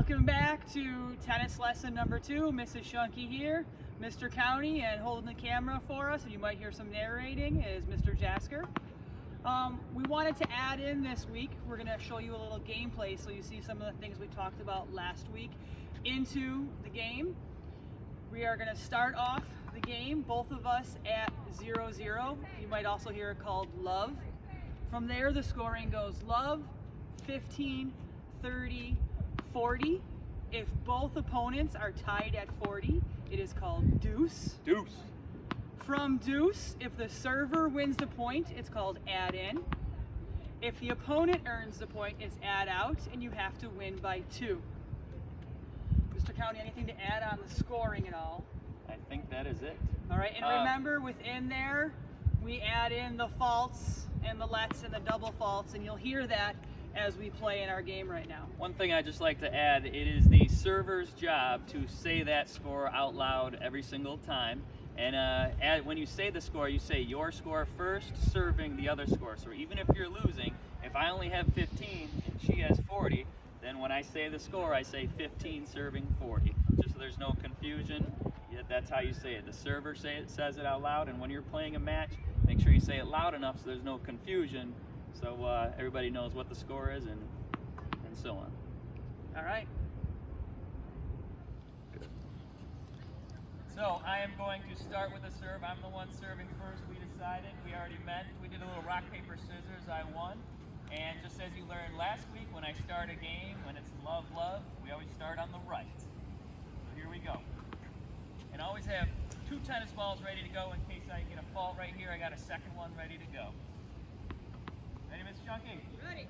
Welcome back to tennis lesson number 2. Mrs. Schunke here, Mr. Cownie, and holding the camera for us, and you might hear some narrating, is Mr. Jasker. We wanted to add in this week, we're going to show you a little gameplay so you see some of the things we talked about last week into the game. We are going to start off the game, both of us at 0-0. You might also hear it called love. From there, the scoring goes love, 15, 30, 40. If both opponents are tied at 40, it is called deuce. Deuce. From deuce, if the server wins the point, it's called add in. If the opponent earns the point, it's add out, and you have to win by 2. Mr. Cownie, anything to add on the scoring at all? I think that is it. All right, and remember, within there, we add in the faults and the lets and the double faults, and you'll hear that as we play in our game right now. One thing I'd just like to add, it is the server's job to say that score out loud every single time. And when you say the score, you say your score first, serving the other score. So even if you're losing, if I only have 15 and she has 40, then when I say the score, I say 15 serving 40. Just so there's no confusion, that's how you say it. The server says it out loud, and when you're playing a match, make sure you say it loud enough so there's no confusion, so everybody knows what the score is and so on. All right. So I am going to start with a serve. I'm the one serving first. We decided, we already met. We did a little rock, paper, scissors. I won. And just as you learned last week, when I start a game, when it's love, love, we always start on the right. So here we go. And I always have 2 tennis balls ready to go in case I get a fault right here. I got a second one ready to go. Ready, Miss Schunke? Ready.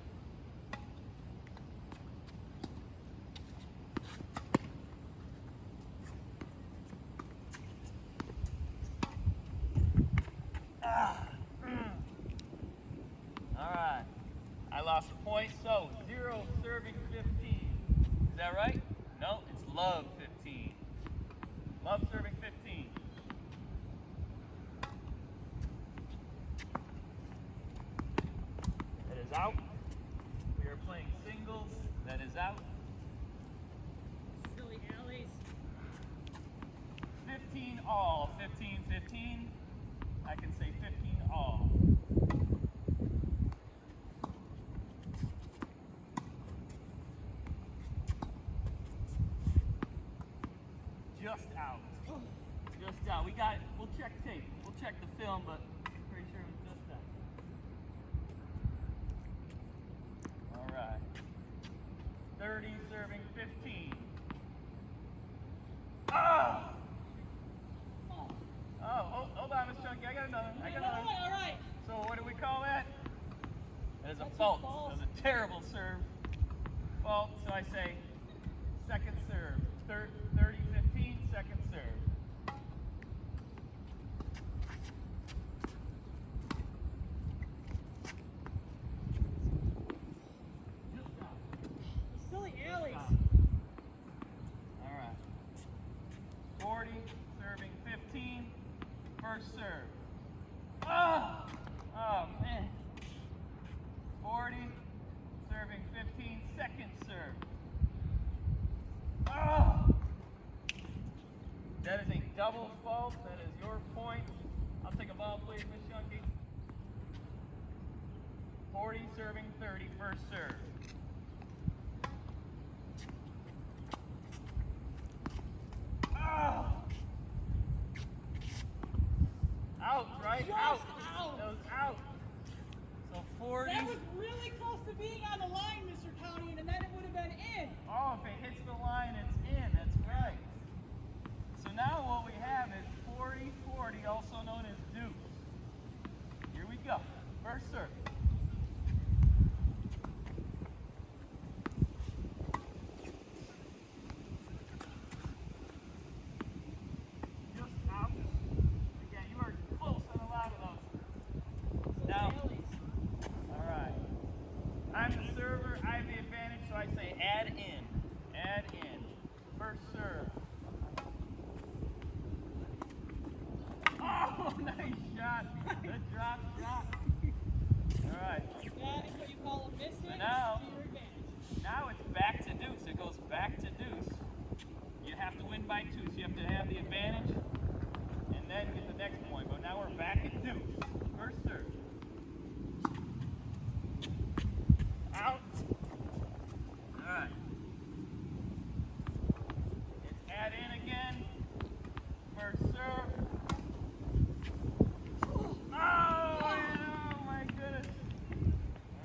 All right. I lost a point, so 0 serving 15. Is that right? No, it's love 15. Love serving 15. That is out. We are playing singles. That is out. Silly alleys. 15 all. 15, 15. I can say 15 all. Just out. Just out. We got it. We'll check tape. We'll check the film, but I'm pretty sure it was just out. All right. 30 serving 15. Ah! Oh, hold on, Miss Chunky. I got another. All right. So what do we call that? That is a fault. That was a terrible serve. Fault. So I say second serve. 30-15, second serve. Silly alleys. All right. 40 serving 15. First serve. Oh! Oh, man. 40 serving 15. Second serve. Oh! That is a double fault. That is your point. I'll take a ball, please, Miss Schunke. 40 serving 30. First serve. Oh! Out, right? Out. That was out. So 40. That was really close to being on the line, Mr. Cownie, and then it would have been in. Oh, if it hits the line, it's in. That's right. So now what we have is 40-40, also known as deuce. Here we go. First serve. Just out. Again, you are close on a lot of those. Now, all right. I'm the server. I have the advantage, so I say add in. Add in. First serve. Oh, nice shot. Good drop. All right. That is what you call a miss hit. Now, to your advantage. now it's back to deuce. It goes back. back to deuce, you have to win by 2. So you have to have the advantage and then get the next point. But now we're back at deuce. First serve. Out. All right. It's add in again. First serve. Oh, my goodness.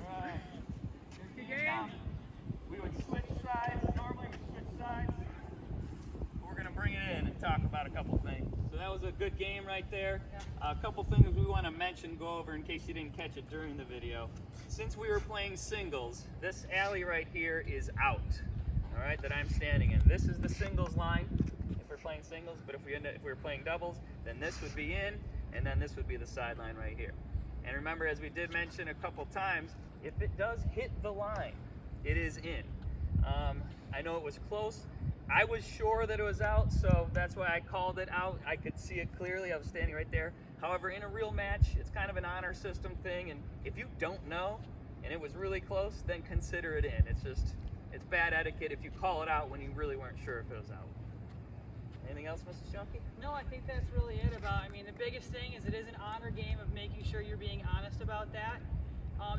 All right. Good game. We would switch sides. Normally we switch sides. We're going to bring it in and talk about a couple things. So that was a good game right there. A couple things we want to mention, go over in case you didn't catch it during the video. Since we were playing singles, this alley right here is out, all right, that I'm standing in. This is the singles line if we're playing singles, but if we're playing doubles, then this would be in, and then this would be the sideline right here. And remember, as we did mention a couple times, if it does hit the line, it is in. I know it was close. I was sure that it was out, so that's why I called it out. I could see it clearly. I was standing right there. However, in a real match, it's kind of an honor system thing, and if you don't know and it was really close, then consider it in. It's bad etiquette if you call it out when you really weren't sure if it was out. Anything else, Mrs. Schunke? No, I think that's really it about, the biggest thing is it is an honor game of making sure you're being honest about that,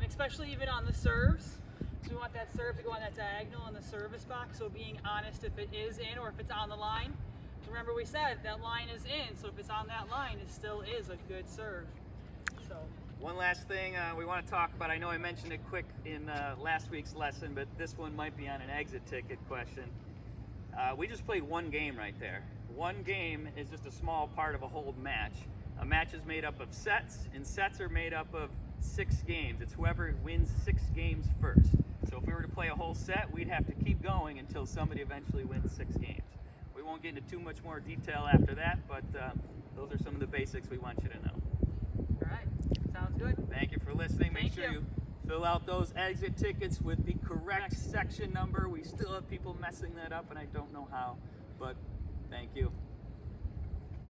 especially even on the serves. So we want that serve to go on that diagonal in the service box, so being honest if it is in or if it's on the line. So remember we said that line is in, so if it's on that line, it still is a good serve. So one last thing we want to talk about, I know I mentioned it quick in last week's lesson, but this one might be on an exit ticket question. We just played one game right there. One game is just a small part of a whole match. A match is made up of sets, and sets are made up of 6 games. It's whoever wins 6 games first. So if we were to play a whole set, we'd have to keep going until somebody eventually wins 6 games. We won't get into too much more detail after that, but those are some of the basics we want you to know. all right, sounds good. Thank you for listening. Make Thank sure you. you fill out those exit tickets with the correct section number. We still have people messing that up, and I don't know how, but thank you.